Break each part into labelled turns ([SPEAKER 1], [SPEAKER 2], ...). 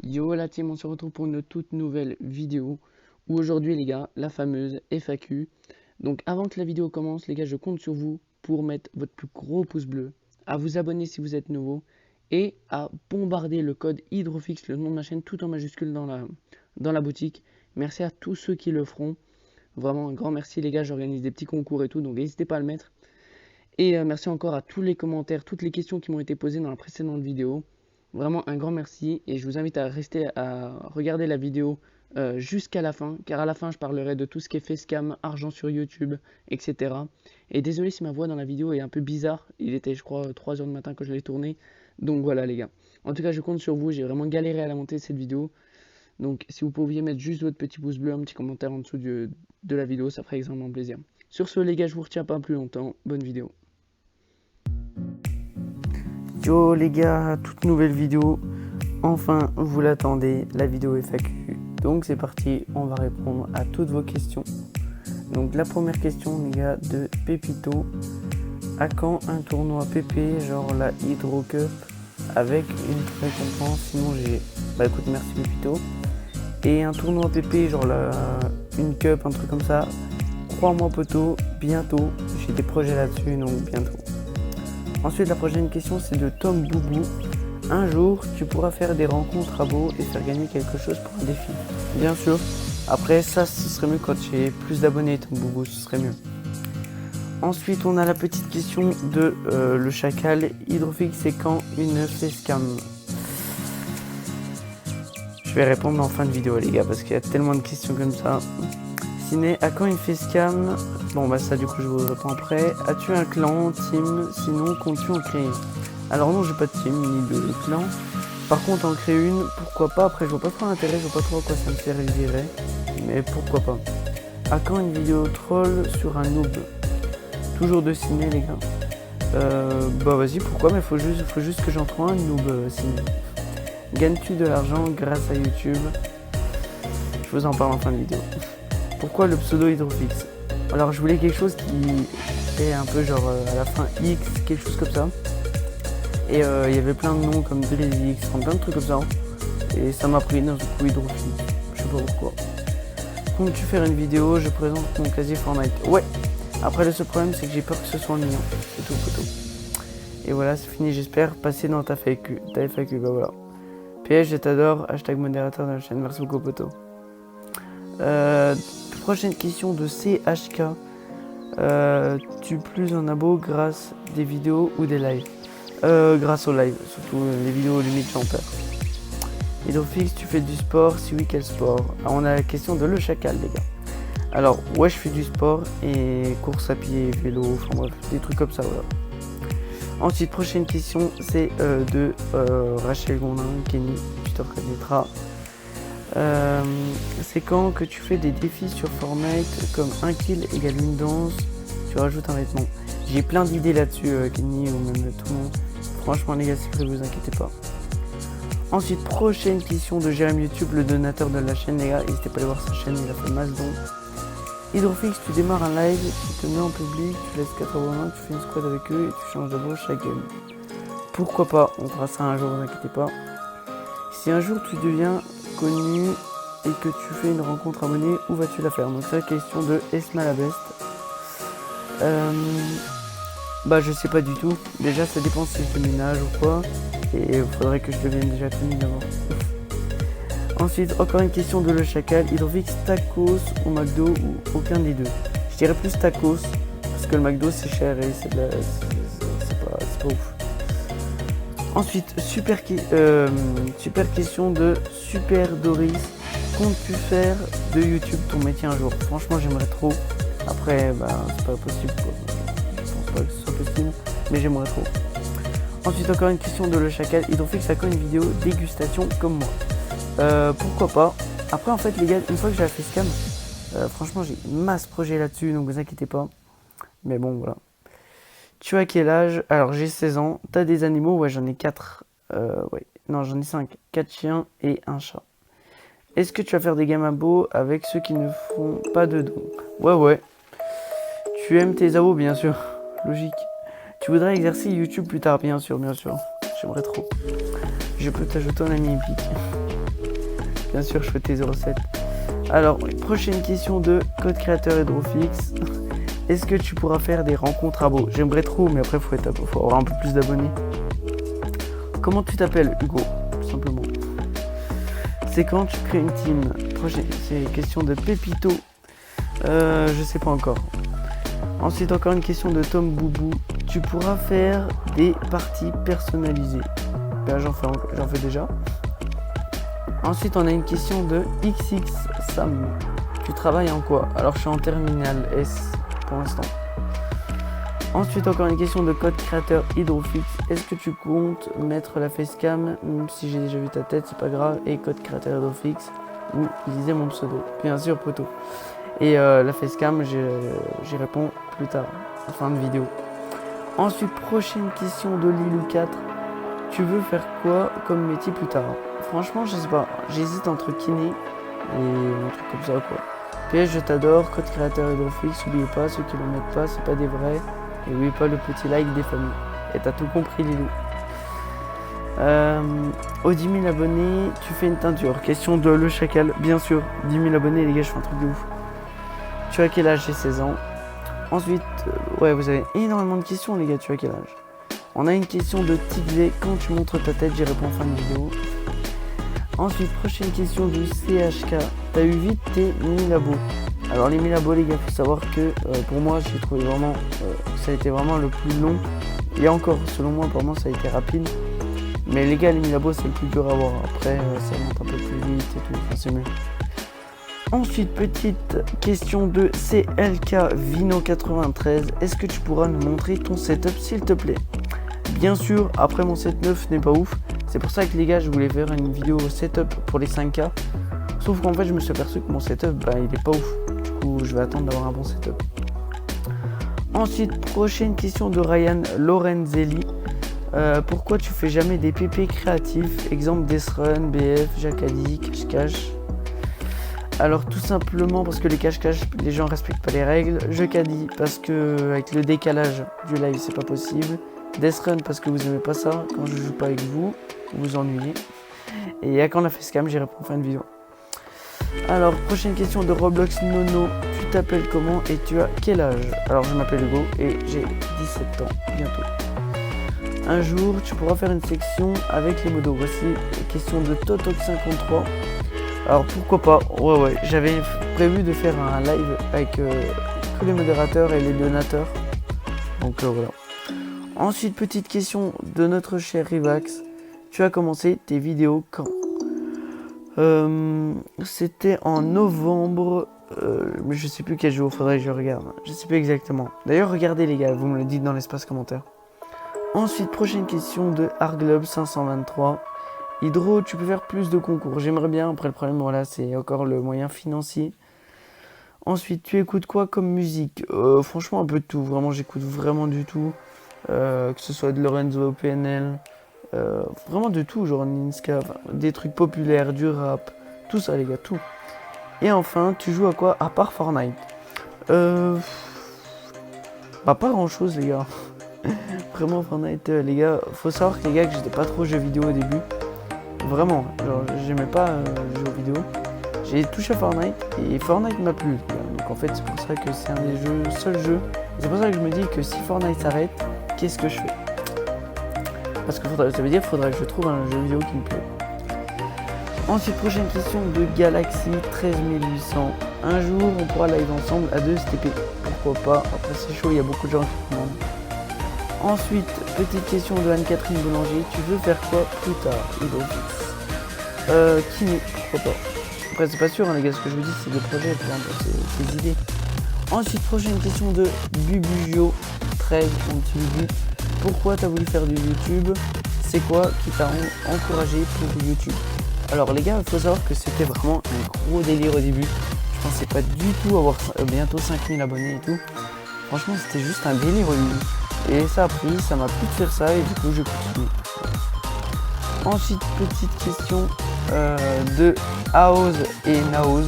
[SPEAKER 1] Yo la team, on se retrouve pour une toute nouvelle vidéo où aujourd'hui les gars, la fameuse FAQ. Donc avant que la vidéo commence les gars, je compte sur vous pour mettre votre plus gros pouce bleu, à vous abonner si vous êtes nouveau et à bombarder le code Hydrofix, le nom de ma chaîne, tout en majuscule dans la boutique. Merci à tous ceux qui le feront. Vraiment un grand merci les gars, j'organise des petits concours et tout, donc n'hésitez pas à le mettre. Et merci encore à tous les commentaires, toutes les questions qui m'ont été posées dans la précédente vidéo. Vraiment un grand merci et je vous invite à rester à regarder la vidéo jusqu'à la fin, car à la fin je parlerai de tout ce qui est facecam, argent sur YouTube, etc. Et désolé si ma voix dans la vidéo est un peu bizarre, il était je crois 3 heures du matin que je l'ai tournée, donc voilà les gars. En tout cas je compte sur vous, j'ai vraiment galéré à la monter cette vidéo, donc si vous pouviez mettre juste votre petit pouce bleu, un petit commentaire en dessous de la vidéo, ça ferait extrêmement plaisir. Sur ce les gars, je vous retiens pas plus longtemps, bonne vidéo. Yo les gars, toute nouvelle vidéo, enfin vous l'attendez, la vidéo FAQ. Donc c'est parti, on va répondre à toutes vos questions. Donc la première question les gars de Pépito, à quand un tournoi PP genre la Hydro Cup avec une récompense sinon j'ai... Bah écoute merci Pépito. Et un tournoi PP genre une cup, un truc comme ça, crois-moi poteau, bientôt, j'ai des projets là-dessus donc bientôt. Ensuite, la prochaine question, c'est de Tom Boubou. Un jour, tu pourras faire des rencontres à Beau et faire gagner quelque chose pour un défi. Bien sûr. Après, ça, ce serait mieux quand j'ai plus d'abonnés, Tom Boubou, ce serait mieux. Ensuite, on a la petite question de le chacal. Hydrofix, c'est quand une facecam? Je vais répondre en fin de vidéo, les gars, parce qu'il y a tellement de questions comme ça. Ciné, à quand une facecam? Bon bah ça du coup je vous réponds après. As-tu un clan, team? Sinon comptes-tu en créer? Alors non, j'ai pas de team ni de clan. Par contre en créer une, pourquoi pas? Après je vois pas trop l'intérêt, je vois pas trop à quoi ça me servirait. Mais pourquoi pas? À quand une vidéo troll sur un noob? Toujours de ciné les gars. Bah vas-y pourquoi, mais faut juste que j'en trouve un noob ciné. Gagnes-tu de l'argent grâce à YouTube? Je vous en parle en fin de vidéo. Pourquoi le pseudo Hydrofix? Alors je voulais quelque chose qui est un peu genre à la fin X, quelque chose comme ça. Et il y avait plein de noms comme DreamX, plein de trucs comme ça. Et ça m'a pris d'un coup Hydrofix. Je sais pas pourquoi. Comptes-tu faire une vidéo? Je présente mon casier Fortnite. Ouais. Après le seul problème c'est que j'ai peur que ce soit ennuyant. C'est tout poteau. Et voilà c'est fini, j'espère passer dans ta FAQ. Bah voilà. PS je t'adore, hashtag modérateur de la chaîne, merci beaucoup poteau. Prochaine question de CHK. Tu plus un abo grâce des vidéos ou des lives? Grâce aux lives, surtout les vidéos limite j'en perds. Hydrofix, tu fais du sport? Si oui, quel sport? Alors, on a la question de le chacal les gars. Alors ouais je fais du sport et course à pied, vélo, enfin bref, des trucs comme ça voilà. Ensuite prochaine question c'est de Rachel Gondin, Kenny, tu te reconnaîtras. C'est quand que tu fais des défis sur Fortnite comme un kill égale une danse, tu rajoutes un vêtement. J'ai plein d'idées là-dessus, Kenny ou même tout le monde. Franchement les gars, s'il vous plaît, vous inquiétez pas. Ensuite, prochaine question de Jérémy YouTube, le donateur de la chaîne les gars. N'hésitez pas à aller voir sa chaîne, il a fait masse dons. Hydrofix, tu démarres un live, tu te mets en public, tu laisses 80, tu fais une squad avec eux et tu changes d'abo chaque game. Pourquoi pas, on fera ça un jour, vous inquiétez pas. Si un jour tu deviens connu et que tu fais une rencontre abonnée, où vas-tu la faire? Donc c'est la question de Esma la Best. Bah je sais pas du tout. Déjà ça dépend si je déménage ou quoi. Et il faudrait que je devienne déjà connu d'abord. Ensuite encore une question de le chacal. Hydrofix, tacos ou McDo ou aucun des deux? Je dirais plus tacos. Parce que le McDo c'est cher et c'est pas ouf. Ensuite, super question de Super Doris. Comptes-tu faire de YouTube ton métier un jour? Franchement, j'aimerais trop. Après, bah, c'est pas possible quoi. Je pense pas que ce soit possible, mais j'aimerais trop. Ensuite, encore une question de le chacal. Hydrofix, à quand une vidéo dégustation comme moi? Pourquoi pas. Après, en fait, les gars, une fois que j'ai la facecam, franchement, j'ai masse projet là-dessus, donc vous inquiétez pas. Mais bon, voilà. Tu as quel âge? Alors j'ai 16 ans. T'as des animaux? Ouais, j'en ai 4. Ouais. Non, j'en ai 5. 4 chiens et un chat. Est-ce que tu vas faire des gammes à beau avec ceux qui ne font pas de dons? Ouais. Tu aimes tes abos, bien sûr. Logique. Tu voudrais exercer YouTube plus tard? Bien sûr. J'aimerais trop. Je peux t'ajouter en ami épique. Bien sûr, je fais tes 07. Alors, prochaine question de code créateur Hydrofix. Est-ce que tu pourras faire des rencontres à beau? J'aimerais trop, mais après, faut avoir un peu plus d'abonnés. Comment tu t'appelles? Hugo, tout simplement. C'est quand tu crées une team? Prochaine, c'est question de Pépito. Je sais pas encore. Ensuite, encore une question de Tom Boubou. Tu pourras faire des parties personnalisées. Ben, j'en fais déjà. Ensuite, on a une question de XX Sam. Tu travailles en quoi? Alors, je suis en terminale S pour l'instant. Ensuite, encore une question de code créateur Hydrofix. Est-ce que tu comptes mettre la facecam? Même si j'ai déjà vu ta tête, c'est pas grave. Et code créateur Hydrofix, ou lisez mon pseudo. Bien sûr, poteau. Et la facecam, j'y réponds plus tard, en fin de vidéo. Ensuite, prochaine question de Lilou4. Tu veux faire quoi comme métier plus tard? Franchement, je sais pas. J'hésite entre kiné et un truc comme ça, quoi. PS, je t'adore. Code créateur Hydrofix. N'oubliez pas, ceux qui le mettent pas, c'est pas des vrais. Et n'oubliez pas le petit like des familles. Et t'as tout compris, Lilou. Aux 10 000 abonnés, tu fais une teinture. Question de Le Chacal. Bien sûr, 10 000 abonnés, les gars, je fais un truc de ouf. Tu as quel âge? J'ai 16 ans. Ensuite, ouais, vous avez énormément de questions, les gars. Tu as quel âge? On a une question de Tiglé. Quand tu montres ta tête, j'y réponds en fin de vidéo. Ensuite, prochaine question du CHK. T'as eu vite tes 1000 abos. Alors, les 1000 abos, les gars, faut savoir que pour moi, j'ai trouvé vraiment. Ça a été vraiment le plus long. Et encore, selon moi, pour moi, ça a été rapide. Mais les gars, les 1000 abos, c'est le plus dur à avoir. Après, ça monte un peu plus vite et tout. Enfin, c'est mieux. Ensuite, petite question de CLK Vino93. Est-ce que tu pourras nous montrer ton setup, s'il te plaît? Bien sûr, après mon setup n'est pas ouf. C'est pour ça que les gars, je voulais faire une vidéo setup pour les 5K. Sauf qu'en fait, je me suis aperçu que mon setup, il est pas ouf. Du coup, je vais attendre d'avoir un bon setup. Ensuite, prochaine question de Ryan Lorenzelli. Pourquoi tu fais jamais des PP créatifs? Exemple Death-Run, BF, Jacadi, cache-cache. Alors tout simplement parce que les cache-cache, les gens respectent pas les règles. Jacadi parce que avec le décalage du live, c'est pas possible. Death-Run parce que vous aimez pas ça. Quand je joue pas avec vous, vous vous ennuyez. Et à quand la facecam, j'y réponds en fin de vidéo. Alors, prochaine question de Roblox Nono. Tu t'appelles comment et tu as quel âge? Alors, je m'appelle Hugo et j'ai 17 ans, bientôt. Un jour, tu pourras faire une section avec les modos. Voici la question de Totok53. Alors, pourquoi pas? Ouais, j'avais prévu de faire un live avec tous les modérateurs et les donateurs. Donc, voilà. Ensuite, petite question de notre cher Rivax. Tu as commencé tes vidéos quand? C'était en novembre, mais je sais plus quel jour, faudrait que je regarde. Je sais plus exactement. D'ailleurs, regardez les gars, vous me le dites dans l'espace commentaire. Ensuite, prochaine question de Arglobe 523. Hydro, tu peux faire plus de concours? J'aimerais bien, après le problème, voilà, c'est encore le moyen financier. Ensuite, tu écoutes quoi comme musique? Franchement, un peu de tout. Vraiment, j'écoute vraiment du tout. Que ce soit de Lorenzo PNL. Vraiment de tout, genre Ninska, des trucs populaires, du rap, tout ça les gars, tout. Et enfin, tu joues à quoi à part Fortnite? Pas grand chose les gars. Vraiment Fortnite, les gars, faut savoir que les gars que j'étais pas trop jeux vidéo au début. Vraiment, genre j'aimais pas jouer aux vidéos. J'ai touché à Fortnite et Fortnite m'a plu. Donc en fait c'est pour ça que c'est un des seuls jeux. C'est pour ça que je me dis que si Fortnite s'arrête, qu'est-ce que je fais? Parce que ça veut dire qu'il faudrait que je trouve un jeu vidéo qui me plaît. Ensuite, prochaine question de Galaxy 13800. Un jour, on pourra live ensemble à 2 STP. Pourquoi pas? Après, c'est chaud, il y a beaucoup de gens qui demandent. Ensuite, petite question de Anne-Catherine Boulanger. Tu veux faire quoi plus tard, Hydrofix? Kiné, pourquoi pas? Après, c'est pas sûr, hein, les gars, ce que je vous dis, c'est des projets, c'est des idées. Ensuite, prochaine question de Bubugio13, mon petit Bubu. Pourquoi tu as voulu faire du YouTube? C'est quoi qui t'a encouragé pour YouTube? Alors les gars, il faut savoir que c'était vraiment un gros délire au début. Je pensais pas du tout avoir bientôt 5000 abonnés et tout. Franchement, c'était juste un délire au début. Et ça a pris, ça m'a plu de faire ça et du coup, je continue. Ensuite, petite question de Aoz et Naoz.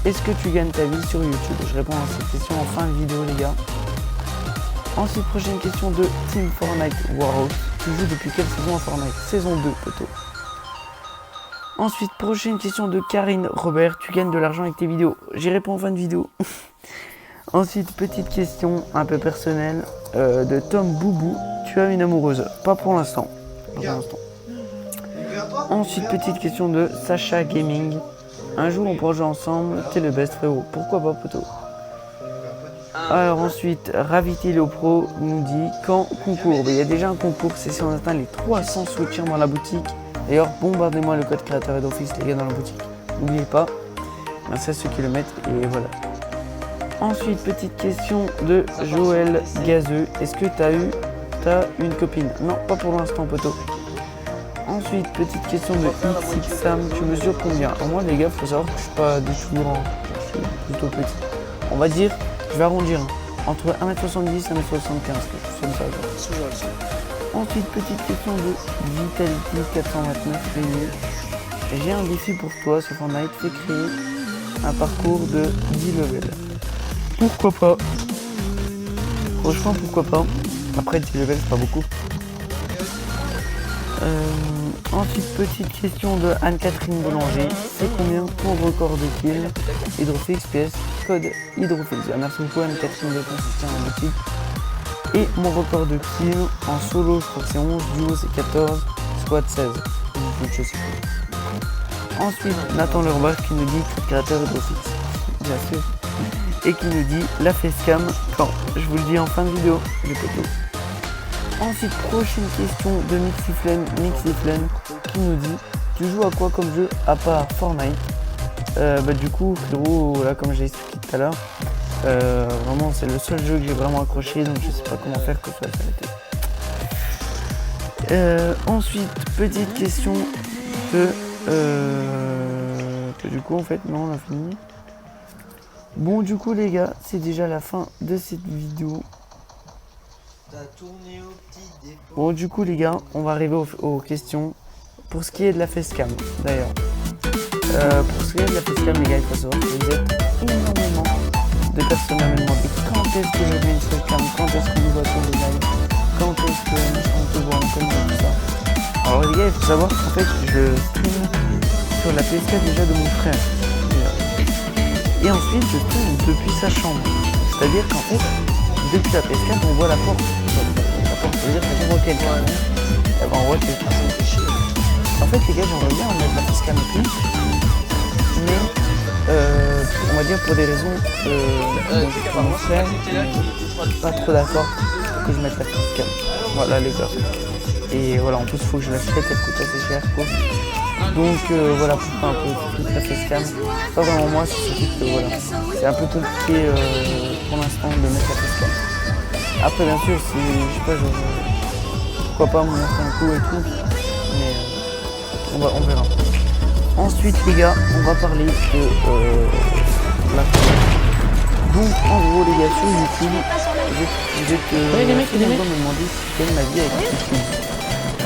[SPEAKER 1] Est-ce que tu gagnes ta vie sur YouTube? Je réponds à cette question en fin de vidéo les gars. Ensuite, prochaine question de Team Fortnite Warhouse. Tu joues depuis quelle saison à Fortnite? Saison 2, poteau. Ensuite, prochaine question de Karine. Robert, tu gagnes de l'argent avec tes vidéos. J'y réponds en fin de vidéo. Ensuite, petite question un peu personnelle de Tom Boubou. Tu as une amoureuse? Pas pour l'instant. Ensuite, petite question de Sacha Gaming. Un jour, on pourra jouer ensemble. T'es le best, frérot. Pourquoi pas, poteau? Alors ensuite, Raviti le Pro nous dit quand concours. Il y a déjà un concours, c'est si on atteint les 300 soutiens dans la boutique. D'ailleurs, bombardez-moi le code créateur et d'office, les gars, dans la boutique. N'oubliez pas. Merci à ceux qui le mettent et voilà. Ensuite, petite question de Joël Gazeux. Est-ce que t'as une copine? Non, pas pour l'instant, poteau. Ensuite, petite question de XXSam. Tu mesures combien? Alors moi, les gars, faut savoir que je suis pas du tout grand. Je suis plutôt petit. On va dire, je vais arrondir, entre 1m70 et 1m75, quelque chose comme ça. Ensuite, petite question de Vitality 429 Rémi. J'ai un défi pour toi sur Fortnite, fais créer un parcours de 10 levels. Pourquoi pas? Franchement, pourquoi pas? Après 10 levels, c'est pas beaucoup. Ensuite, petite question de Anne-Catherine Boulanger. C'est combien ton record de kills? Hydrofix PS, code Hydrofix. Merci beaucoup Anne-Catherine de consister en boutique. Et mon record de kills en solo, je crois que c'est 11, duo c'est 14, squad 16. Je sais pas. Ensuite, Nathan Lerbach qui nous dit créateur Hydrofix. Bien sûr. Et qui nous dit la facecam quand? Je vous le dis en fin de vidéo, les poteaux. Ensuite, prochaine question de Mixiflen qui nous dit tu joues à quoi comme jeu à part Fortnite? Du coup, frérot, là, comme j'ai expliqué tout à l'heure, vraiment c'est le seul jeu que j'ai vraiment accroché, donc je sais pas comment faire que ce soit s'arrêter. Ensuite, petite question de du coup en fait non on a fini. Bon du coup les gars, c'est déjà la fin de cette vidéo. Bon du coup les gars, on va arriver aux questions pour ce qui est de la facecam d'ailleurs. Pour ce qui est de la facecam les gars, il faut savoir que vous êtes énormément de personnes à me demander quand est-ce que je mets une facecam, quand est-ce qu'on nous voit sur les lives, quand est-ce qu'on peut voir encore tout ça. Alors les gars, il faut savoir qu'en fait je stream sur la PS4 déjà de mon frère. Et ensuite je stream depuis sa chambre. C'est-à-dire qu'en fait, depuis la PS4 on voit la porte. Ça veut dire qu'on voit quelqu'un. On voit quelqu'un. En fait les gars, j'aimerais bien mettre la facecam et tout. Mais on va dire pour des raisons mon frère n'est pas trop d'accord que je mette la facecam. Voilà les gars. Et voilà, en plus il faut que je l'achète, elle coûte assez cher quoi. Donc voilà, pour faire un peu toute la facecam. Pas vraiment moi, c'est surtout que voilà, c'est un peu compliqué pour l'instant de mettre la facecam. Après bien sûr, si je sais pas, pourquoi pas me montrer un coup et tout, mais on verra. Ensuite les gars, on va parler de la famille. Donc en gros les gars, sur YouTube, vous êtes me demander si je gagne ma vie avec YouTube.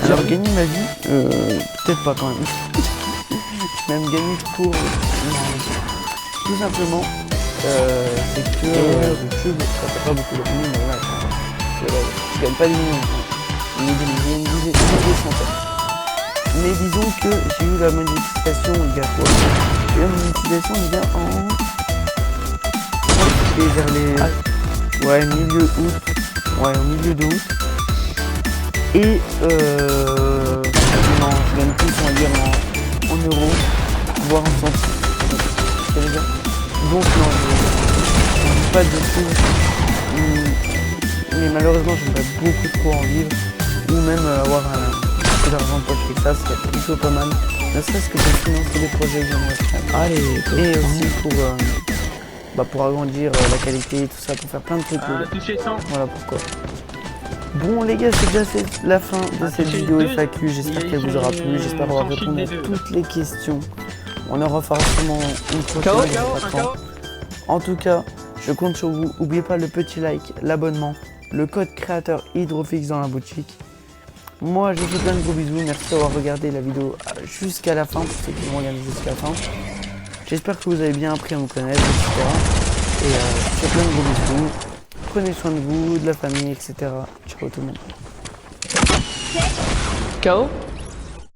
[SPEAKER 1] Alors gagner ma vie, peut-être pas quand même. Même gagner pour tout simplement, c'est que YouTube, ça fait pas beaucoup de millions, mais là, je gagne pas des millions, des centaines. Mais disons que j'ai eu la monétisation il y a quoi? J'ai eu la monétisation il y a vers les... Ouais, milieu août. Ouais, au milieu d'août. Et non, je gagne plus, on va dire en euros, voire en centimes. Donc non, je ne pas du tout. Mais malheureusement, j'aimerais beaucoup trop en vivre. Ou même avoir un peu d'argent de poche avec ça, ce serait plutôt pas mal. Ne serait-ce que pour financer des projets que j'aimerais faire. Allez, et aussi pour agrandir la qualité et tout ça, pour faire plein de trucs. Voilà pourquoi. Bon les gars, c'est déjà la fin de cette vidéo FAQ, j'espère qu'elle vous aura plu, j'espère avoir répondu à toutes les questions. On aura forcément une prochaine. En tout cas, je compte sur vous, n'oubliez pas le petit like, l'abonnement, le code créateur Hydrofix dans la boutique. Moi je vous fais plein de gros bisous, merci d'avoir regardé la vidéo jusqu'à la fin, pour ceux qui vont regarder jusqu'à la fin. J'espère que vous avez bien appris à me connaître, etc. Et je vous fais plein de gros bisous. Prenez soin de vous, de la famille, etc. Ciao tout le monde.
[SPEAKER 2] Ciao.